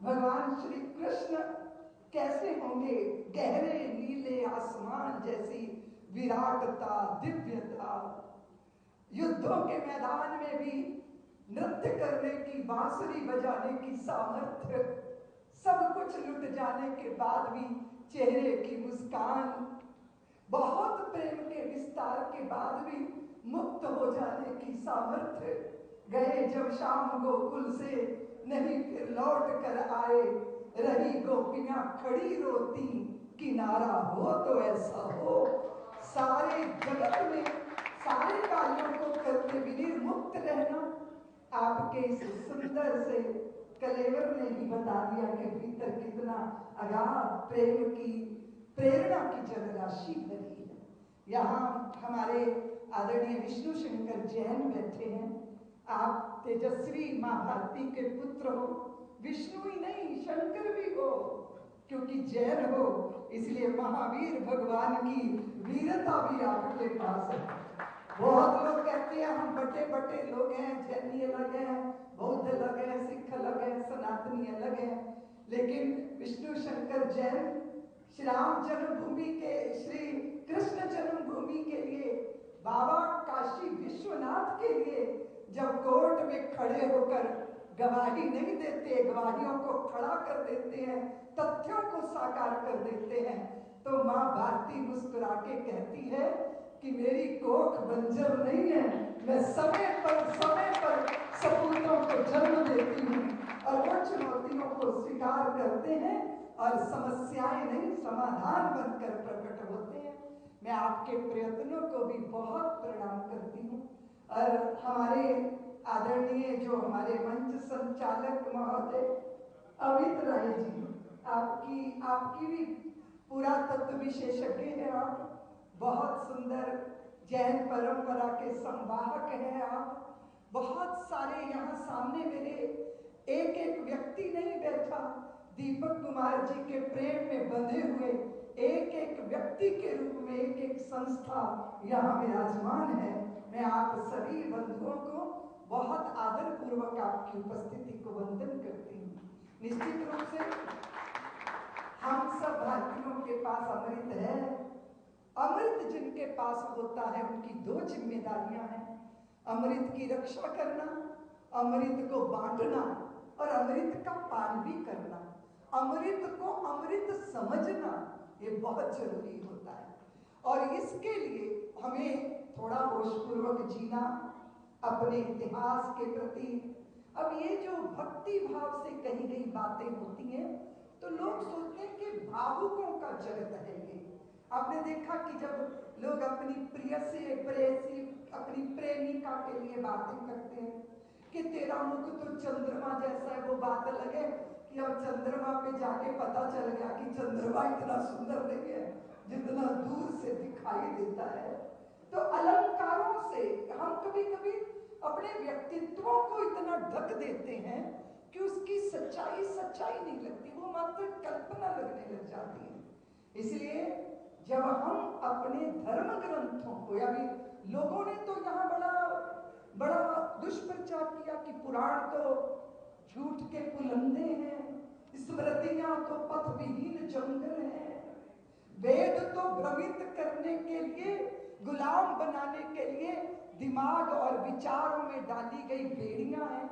भगवान श्री कृष्ण कैसे होंगे? गहरे नीले आसमान जैसी विराटता, दिव्यता, युद्धों के मैदान में भी नृत्य करने की, बांसुरी बजाने की सामर्थ्य, सब कुछ लुट जाने के बाद भी चेहरे की मुस्कान, बहुत प्रेम के विस्तार के बाद भी मुक्त हो जाने की सामर्थ्य। गए जब शाम गोकुल से, नहीं फिर लौट कर आए, रही गोपियां खड़ी रोती, किनारा हो तो ऐसा हो। सारे जगत में सारे कार्यों को करते विनीर मुक्त रहना आपके इस सुंदर से कलेवर ने ही बता दिया कि भीतर कितना अगाध प्रेम की, प्रेरणा की जलराशि भरी है। यहाँ हमारे आदरणीय विष्णु शंकर जैन बैठे हैं। आप तेजस्वी माँ भारती के पुत्र हो, विष्णु ही नहीं शंकर भी हो, क्योंकि जैन हो, इसलिए महावीर भगवान की वीरता भी आपके पास है। बहुत लोग कहते हैं हम बटे बटे लोग हैं, जैनी अलग है, बौद्ध अलग है, सिख अलग है, सनातनी अलग है, लेकिन विष्णु शंकर जैन श्री राम जन्मभूमि के, श्री कृष्ण जन्मभूमि के लिए, बाबा काशी विश्वनाथ के लिए जब कोर्ट में खड़े होकर गवाही नहीं देते, गवाहियों को खड़ा कर देते हैं, तथ्यों को साकार कर देते हैं, तो माँ भारती मुस्कुरा के कहती है कि मेरी कोख बंजर नहीं है, मैं समय पर सपूतों को जन्म देती हूँ, और वो चुनौतियों को स्वीकार करते हैं और समस्याएं नहीं समाधान बनकर प्रकट होते हैं। मैं आपके प्रयत्नों को भी बहुत प्रणाम करती हूँ। और हमारे आदरणीय जो हमारे मंच संचालक महोदय अमित राय जी, आपकी भी पुरातत्व विशेषज्ञ हैं आप, बहुत सुंदर जैन परंपरा के संवाहक हैं आप। बहुत सारे यहाँ सामने मेरे एक एक व्यक्ति नहीं बैठा, दीपक कुमार जी के प्रेम में बंधे हुए एक एक व्यक्ति के रूप में एक एक संस्था यहाँ विराजमान है। मैं आप सभी बंधुओं को बहुत आदर पूर्वक आपकी उपस्थिति को वंदन करती हूँ। निश्चित रूप से हम सब भारतीयों के पास अमृत है। अमृत जिनके पास होता है उनकी दो जिम्मेदारियां हैं, अमृत की रक्षा करना, अमृत को बांटना, और अमृत का पान भी करना। अमृत को अमृत समझना ये बहुत जरूरी होता है, और इसके लिए हमें थोड़ा होशपूर्वक जीना, अपने इतिहास के प्रति। अब ये जो भक्ति भाव से कही गई बातें होती हैं तो लोग सोचते हैं कि भावुकों का जगत है ये। आपने देखा कि जब लोग अपनी प्रेयसी, अपनी प्रेमिका के लिए बातें करते हैं कि तेरा मुख तो चंद्रमा जैसा है, वो बात अलग है कि अब चंद्रमा पे जाके पता चल गया कि चंद्रमा इतना सुंदर नहीं है जितना दूर से दिखाई देता है। तो अलंकारों से हम कभी कभी अपने व्यक्तित्वों को इतना ढक देते हैं कि उसकी सच्चाई नहीं लगती, वो मात्र कल्पना लगने लग जाती है। इसलिए जब हम अपने धर्म ग्रंथों को, या भी लोगों ने तो यहाँ बड़ा दुष्प्रचार किया कि पुराण तो झूठ के पुलंदे हैं, स्मृतियां तो पथ विहीन जंगल है, वेद तो भ्रमित करने के लिए, गुलाम बनाने के लिए दिमाग और विचारों में डाली गई बेड़ियां हैं।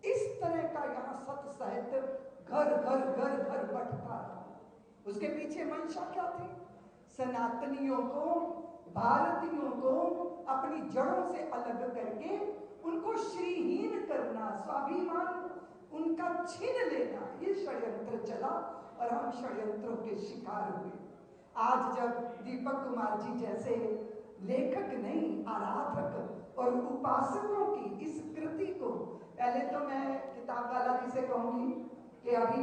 इस तरह का यहाँ सत्य साहित्य घर घर बटता रहा। उसके पीछे मंशा क्या थी? सनातनियों को, भारतीयों को अपनी जड़ों से अलग करके उनको श्रीहीन करना, स्वाभिमान उनका छीन लेना, ये षड्यंत्र चला और हम षड्यंत्रों के शिकार हुए। आज जब दीपक कुमार जी जैसे लेखक नहीं, आराधक और उपासकों की इस कृति को, पहले तो मैं किताब वाला जी से कहूंगी कि अभी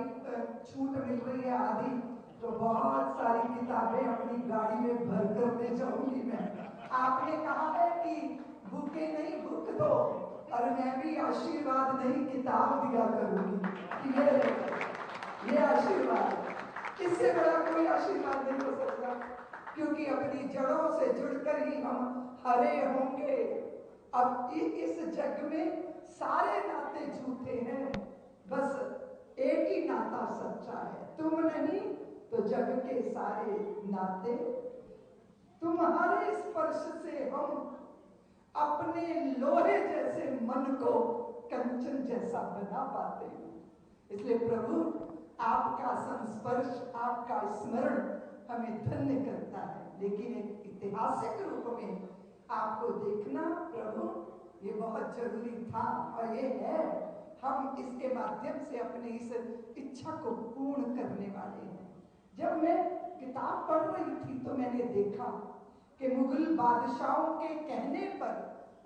छूट मिल रही है आदि, तो बहुत सारी किताबें अपनी गाड़ी में भर कर ले जाऊंगी मैं। आपने कहा है कि भूखे नहीं भूख दो, और मैं भी आशीर्वाद नहीं किताब दिया करूंगी कि ये आशीर्वाद, इससे बड़ा कोई आशीर्वाद नहीं हो सकता, क्योंकि अपनी जड़ों से जुड़कर ही हम हरे होंगे। अब इस जग में सारे नाते झूठे हैं, बस एक ही नाता सच्चा है, तुम नहीं तो जग के सारे नाते। तुम्हारे स्पर्श से हम अपने लोहे जैसे मन को कंचन जैसा बना पाते हैं। इसलिए प्रभु आपका संस्पर्श, आपका स्मरण हमें धन्य करता है। लेकिन एक ऐतिहासिक रूप में आपको देखना प्रभु ये बहुत जरूरी था, और ये है हम इसके माध्यम से अपने इस इच्छा को पूर्ण करने वाले हैं। जब मैं किताब पढ़ रही थी तो मैंने देखा कि मुगल बादशाहों के कहने पर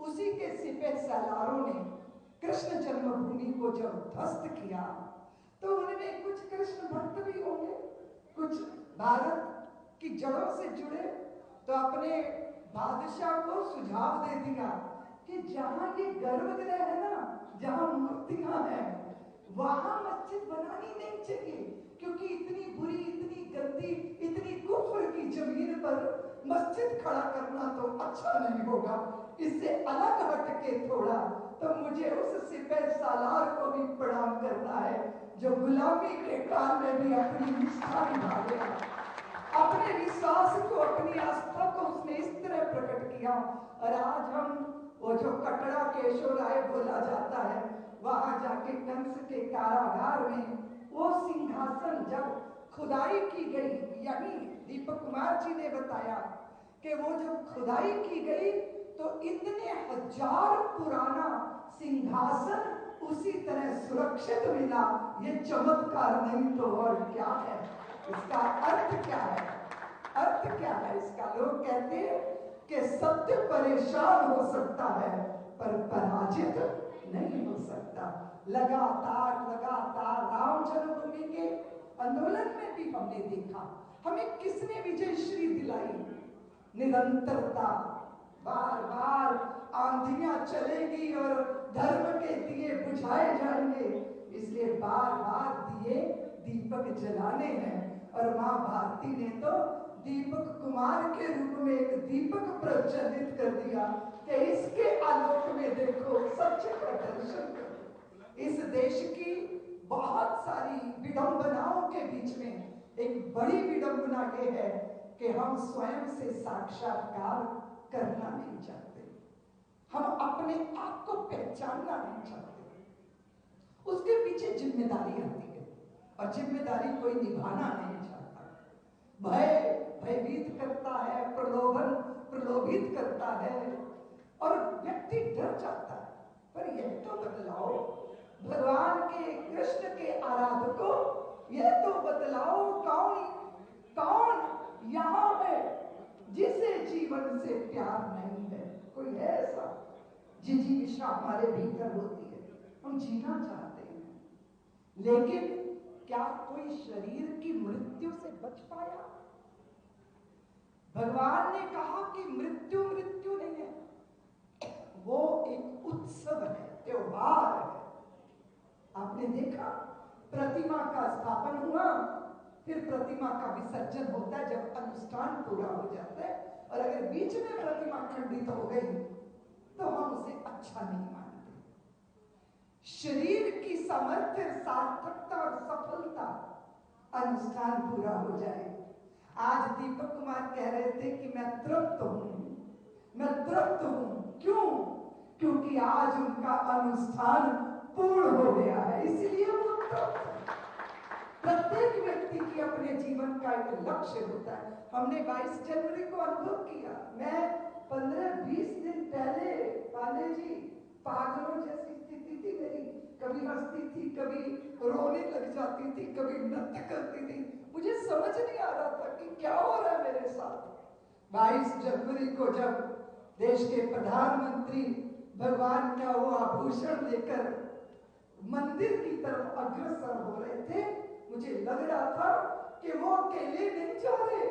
उसी के सिपह सालारों ने कृष्ण जन्मभूमि को जब ध्वस्त किया तो उनमें कुछ कृष्ण भक्त भी होंगे, कुछ भारत की जड़ों से जुड़े, तो अपने बादशाह को सुझाव दे दिया कि जहां ये गर्भगृह है ना, जहां मूर्तियां हैं, वहां मस्जिद बनानी नहीं चाहिए, क्योंकि इतनी बुरी, इतनी गंदी, इतनी कुफ्र की जमीन पर मस्जिद खड़ा करना तो अच्छा नहीं होगा। इससे अलग हट के थोड़ा तो मुझे उस सिपह सालार को भी प्रणाम करना है जो गुलामी के काल में भी अपनी निष्ठा निभा गया, अपने विश्वास को, अपनी आस्था को उसने इस तरह प्रकट किया। और आज हम वो जो कटरा केशव राय बोला जाता है, वहां जाके कंस के कारागार में वो सिंहासन जब खुदाई की गई, यही दीपक कुमार जी ने बताया कि वो जब खुदाई की गई तो इतने हजार पुराना सिंहासन उसी तरह सुरक्षित मिला। ये चमत्कार नहीं तो और क्या है? इसका अर्थ क्या है? अर्थ क्या है इसका? लोग कहते हैं कि सत्य परेशान हो सकता है पर पराजित नहीं हो सकता। लगातार लगातार राम जन्मभूमि के आंदोलन में भी हमने देखा हमें किसने विजय श्री दिलाई। निरंतरता, बार बार आंधियां चलेगी और धर्म के दिए बुझाए जाएंगे, इसलिए बार बार दिए दीपक जलाने हैं। और मां भारती ने तो दीपक कुमार के रूप में एक दीपक प्रज्वलित कर दिया कि इसके आलोक में देखो, सत्य का दर्शन करो। इस देश की बहुत सारी विडंबनाओं के बीच में एक बड़ी विडंबना ये है कि हम स्वयं से साक्षात्कार करना नहीं चाहते, हम अपने आप को पहचानना नहीं चाहते। उसके पीछे जिम्मेदारी आती है और जिम्मेदारी कोई निभाना नहीं चाहता। भय भयभीत करता है, प्रलोभन प्रलोभित करता है और व्यक्ति डर जाता है। पर यह तो बदलाओ, भगवान के, कृष्ण के आराधकों, यह तो बदलाओ, कौन यहां है जिसे जीवन से प्यार नहीं है? कोई है ऐसा? जिज्ञासा हमारे भीतर होती है, हम जीना चाहते हैं, लेकिन क्या कोई शरीर की मृत्यु से बच पाया? भगवान ने कहा कि मृत्यु मृत्यु नहीं है, वो एक उत्सव है, त्योहार है। आपने देखा प्रतिमा का स्थापन हुआ, फिर प्रतिमा का विसर्जन होता है जब अनुष्ठान पूरा हो जाता है, और अगर बीच में प्रतिमा खंडित हो गई तो हम उसे अच्छा नहीं मानते। शरीर की सामर्थ्य, सार्थकता और सफलता अनुष्ठान पूरा हो जाए। आज दीपक कुमार कह रहे थे कि मैं तृप्त हूं। क्यों? क्योंकि आज उनका अनुष्ठान पूर्ण हो गया है, इसलिए वो तृप्त। प्रत्येक व्यक्ति की अपने जीवन का एक लक्ष्य होता है। हमने 22 जनवरी को अनुभव किया। मैं 15-20 दिन पहले, पाले जी, पागलों जैसी स्थिति थी मेरी, कभी हंसती थी, कभी रोने लग जाती थी, कभी नृत्य करती थी। मुझे समझ नहीं आ रहा था कि क्या हो रहा है मेरे साथ। 22 जनवरी को जब देश के प्रधानमंत्री भगवान का वो आभूषण लेकर मंदिर की तरफ अग्रसर हो रहे थे, मुझे लग रहा था कि वो अकेले नहीं जा रहे,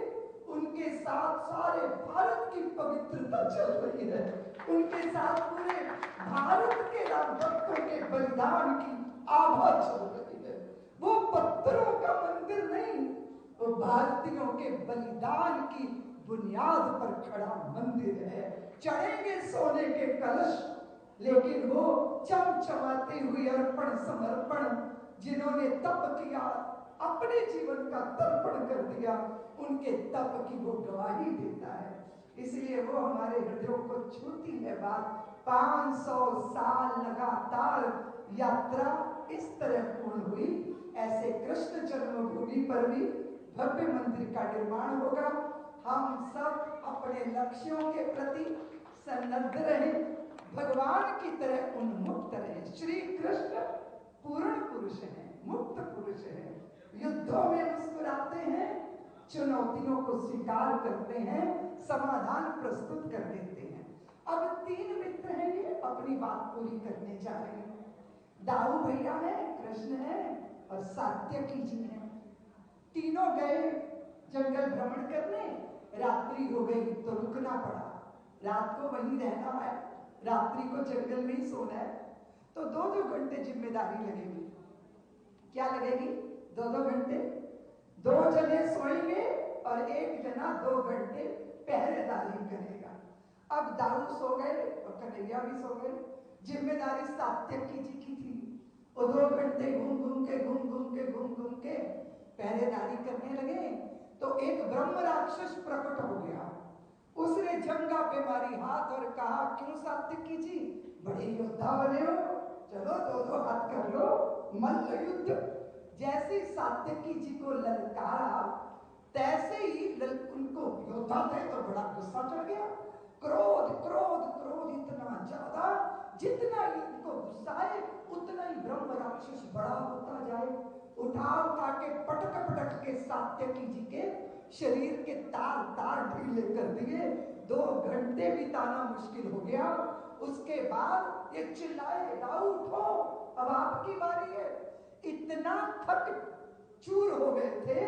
उनके साथ सारे भारत की पवित्रता चल रही है, उनके साथ पूरे भारत के राम भक्तों के बलिदान की आभा चल रही है। वो पत्थरों का मंदिर नहीं, वो भारतीयों के बलिदान की बुनियाद पर खड़ा मंदिर है। चढ़ेंगे सोने के कलश, लेकिन वो चमचमाती हुई अर्पण समर्पण जिन्होंने तप किया, अपने जीवन का तर्पण कर दिया, उनके तप की वो गवाही देता है। इसलिए वो हमारे हृदयों को छूती है बात। 500 साल लगातार यात्रा इस तरह पूर्ण हुई। ऐसे कृष्ण जन्मभूमि पर भी भव्य मंदिर का निर्माण होगा। हम सब अपने लक्ष्यों के प्रति सन्नद्ध रहे, भगवान की तरह उन्मुक्त रहे। श्री कृष्ण पूर्ण पुरुष हैं, मुक्त पुरुष हैं, युद्धों में मुस्कुराते हैं, चुनौतियों को स्वीकार करते हैं, समाधान प्रस्तुत कर देते हैं। अब 3 मित्र हैं, ये अपनी बात पूरी करने जा रहे हैं। दाऊ भैया है, कृष्ण है और सात्यकी जी हैं। तीनों गए जंगल भ्रमण करने। रात्रि हो गई तो रुकना पड़ा। रात को वहीं रहना है, रात्रि को जंगल में ही सोना है। तो 2-2 घंटे जिम्मेदारी लगेगी। क्या लगेगी? 2-2 घंटे। 2 जने सोएंगे और 1 जना 2 घंटे पहरेदारी करेगा। अब दाऊ सो गए और कन्हैया भी सो गए। जिम्मेदारी सात्यकी जी की थी। वो 2 घंटे घूम घूम के पहरेदारी करने लगे। तो एक ब्रह्म राक्षस प्रकट हो गया। उसने जंगा पे मारी हाथ और कहा, क्यों सात्यकी जी, बड़े योद्धा बने हो, चलो 2-2 हाथ कर लो, मल्ल युद्ध। जैसे सात्यकी जी को ललकारा, तैसे ही उनको योद्धा थे तो बड़ा गुस्सा चढ़ गया। क्रोध क्रोध क्रोध इतना ज्यादा, जितना इनको गुस्सा है उतना ही ब्रह्म राक्षस बड़ा होता जाए। उठा के पटक के सात्यकी जी के शरीर के तार तार ढीले कर दिए। 2 घंटे बिताना मुश्किल हो गया। उसके बाद ये चिल्लाए, दाऊ उठो, अब आपकी बारी है। इतना थक चूर हो गए थे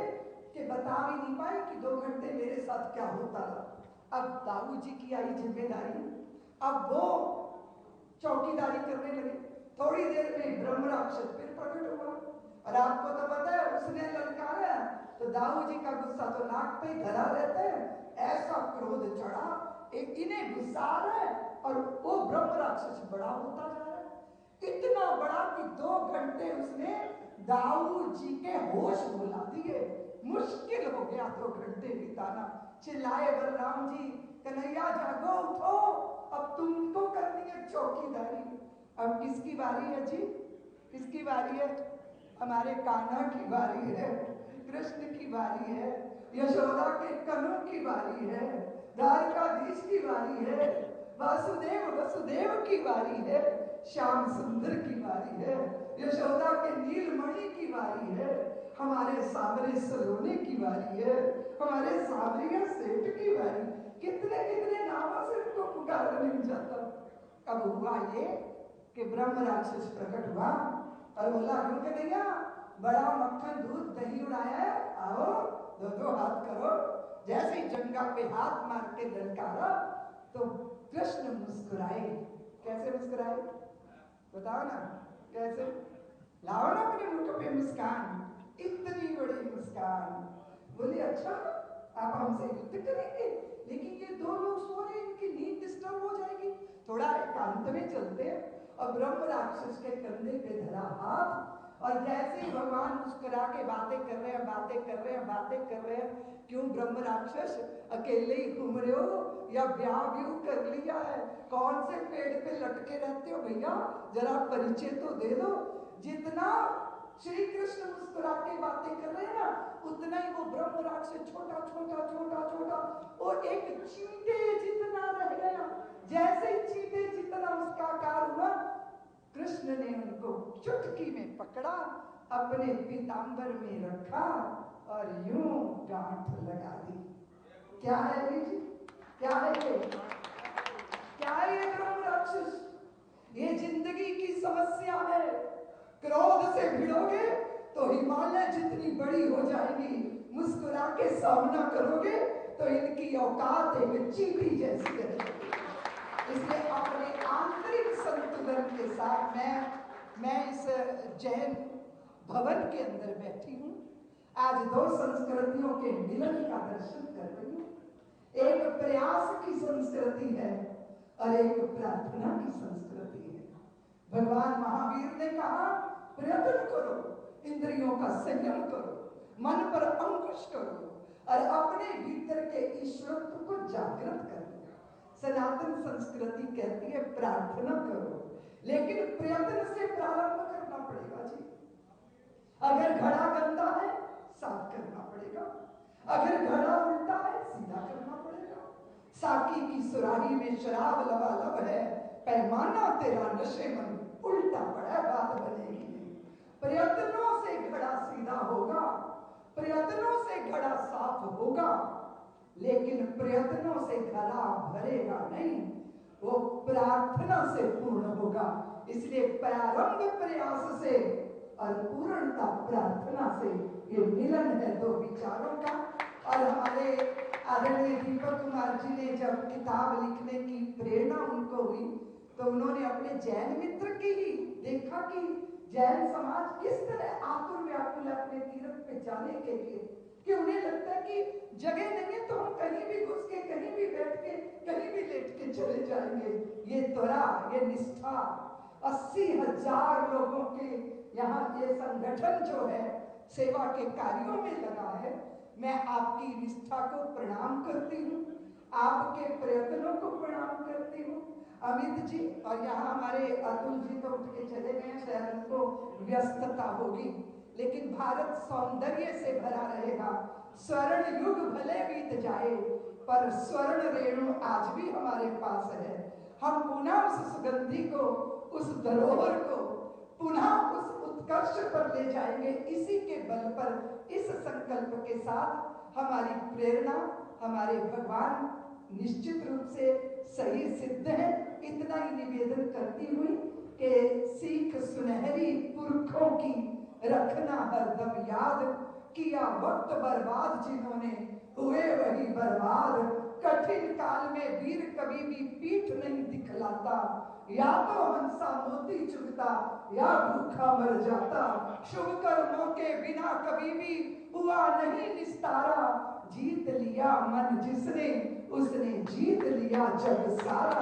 कि बता भी नहीं पाए कि 2 घंटे मेरे साथ क्या होता रहा। अब दाऊ जी की आई जिम्मेदारी। अब वो चौकीदारी करने लगे। थोड़ी देर में ब्रह्म राक्षस फिर प्रकट हुआ और आपको तो पता है उसने ललकारा तो दाऊ जी का गुस्सा तो नाक पे ही धरा रहता है। ऐसा क्रोध चढ़ा, एक इन्हें गुस्सा आ रहा है और वो ब्रह्म राक्षस बड़ा होता जा रहा है। इतना बड़ा कि 2 घंटे उसने दाऊ जी के होश भुला दिए। मुश्किल हो गया 2 घंटे बिताना। चिल्लाए बलराम जी, कन्हैया जागो, उठो, अब तुमको करनी है चौकीदारी। अब किसकी बारी है जी? किसकी बारी है? हमारे कान्हा की बारी है, कृष्ण की बारी है, यशोदा के कन्हू की बारी है, द्वारकाधीश की बारी है, वासुदेव वसुदेव की बारी है, श्याम सुंदर की बारी है, यशोदा के नीलमणि की बारी है, हमारे सावरे सलोने की बारी है, हमारे सावरिया सेठ की बारी। कितने कितने नामों से उनको पुकारा नहीं जाता। अब हुआ ये कि ब्रह्म राक्षस प्रकट हुआ और बोला, क्यों कन्हैया, बड़ा मक्खन दूध दही उड़ाया है, आओ 2-2 हाथ करो। जैसे ही जंगा पे हाथ मार के ललकारा तो कृष्ण मुस्कुराए। कैसे मुस्कुराए बताओ ना, कैसे? लाओ ना अपने मुख पे मुस्कान, इतनी बड़ी मुस्कान। बोले, अच्छा आप हमसे युद्ध करेंगे, लेकिन ये 2 लोग सो रहे, इनकी नींद डिस्टर्ब हो जाएगी, थोड़ा एकांत में चलते हैं। और ब्रह्म राक्षस के कंधे पे धरा हाथ और जैसे ही भगवान मुस्कुरा के बातें कर रहे हैं। क्यों ब्रह्म राक्षस, अकेले ही घूम रहे हो या ब्याह भी कर लिया है? कौन से पेड़ पे लटके रहते हो भैया, जरा परिचय तो दे दो। जितना श्री कृष्ण मुस्कुरा के बातें कर रहे हैं ना, उतना ही वो ब्रह्म राक्षस छोटा वो एक चींटे जितना रह गया। जैसे ही चींटे जितना उसका आकार हुआ, कृष्ण ने उनको चुटकी में पकड़ा, अपने पीतांबर में रखा और यूं गांठ लगा दी। क्या है ये? क्या है ये? क्या है ये ब्रह्म राक्षस? ये जिंदगी की समस्या है। क्रोध से भिड़ोगे तो हिमालय जितनी बड़ी हो जाएगी, मुस्कुरा के सामना करोगे तो इनकी औकात एक चींटी जैसी रहेगी। इसलिए अपने आंतरिक संतुलन के साथ मैं इस जैन भवन के अंदर बैठी हूँ। आज 2 संस्कृतियों के मिलन का दर्शन कर रही हूँ। एक प्रयास की संस्कृति है और एक प्रार्थना की संस्कृति है। भगवान महावीर ने कहा, प्रयत्न करो, इंद्रियों का संयम करो, मन पर अंकुश करो और अपने भीतर के ईश्वरत्व को जागृत करो। सनातन संस्कृति कहती है प्रार्थना करो, लेकिन प्रयत्न से प्रारंभ करना पड़ेगा जी। अगर घड़ा गंदा है साफ करना पड़ेगा, अगर घड़ा उल्टा है सीधा करना पड़ेगा। साकी की सुराही में शराब लबालब है, पैमाना तेरा नशेमन उल्टा पड़ा, बात बनेगी नहीं। प्रयत्नों से घड़ा सीधा होगा, प्रयत्नों से घड़ा साफ होगा, लेकिन प्रयत्नों से घड़ा भरेगा नहीं, वो प्रार्थना से पूर्ण होगा। इसलिए प्रारंभ प्रयास से और पूर्णता प्रार्थना से, ये मिलन है दो विचारों का। और हमारे आदरणीय दीपक कुमार जी ने जब किताब लिखने की प्रेरणा उनको हुई, तो उन्होंने अपने जैन मित्र की ही देखा कि जैन समाज किस तरह आतुर व्याकुल है अपने तीर्थ पे जाने के लिए, कि उन्हें लगता है कि जगह नहीं है तो हम कहीं भी घुस के, कहीं भी बैठ के, कहीं भी लेट के चले जाएंगे। ये त्वरा, ये निष्ठा 80,000 लोगों के यहाँ ये संगठन जो है सेवा के कार्यों में लगा है। मैं आपकी निष्ठा को प्रणाम करती हूँ, आपके प्रयत्नों को प्रणाम करती हूँ अमित जी। और यहाँ हमारे अतुल जी तो उठ के चले गए, शायद उनको व्यस्तता होगी, लेकिन भारत सौंदर्य से भरा रहेगा। स्वर्ण युग भले बीत जाए पर स्वर्ण रेणु आज भी हमारे पास है। हम पुनः उस सुगंधि को, उस धरोहर को पुनः उस उत्कर्ष पर ले जाएंगे। इसी के बल पर, इस संकल्प के साथ हमारी प्रेरणा, हमारे भगवान निश्चित रूप से सही सिद्ध है। इतना ही निवेदन करती हुई कि सीख सुनहरी पुरखों की रखना हरदम याद, किया वक्त बर्बाद जिन्होंने हुए वही बर्बाद। कठिन काल में वीर कभी भी पीठ नहीं दिखलाता, या तो हंसा मोती चुगता या भूखा मर जाता। शुभ कर्मों के बिना कभी भी हुआ नहीं निस्तारा, जीत लिया मन जिसने उसने जीत लिया जग सारा।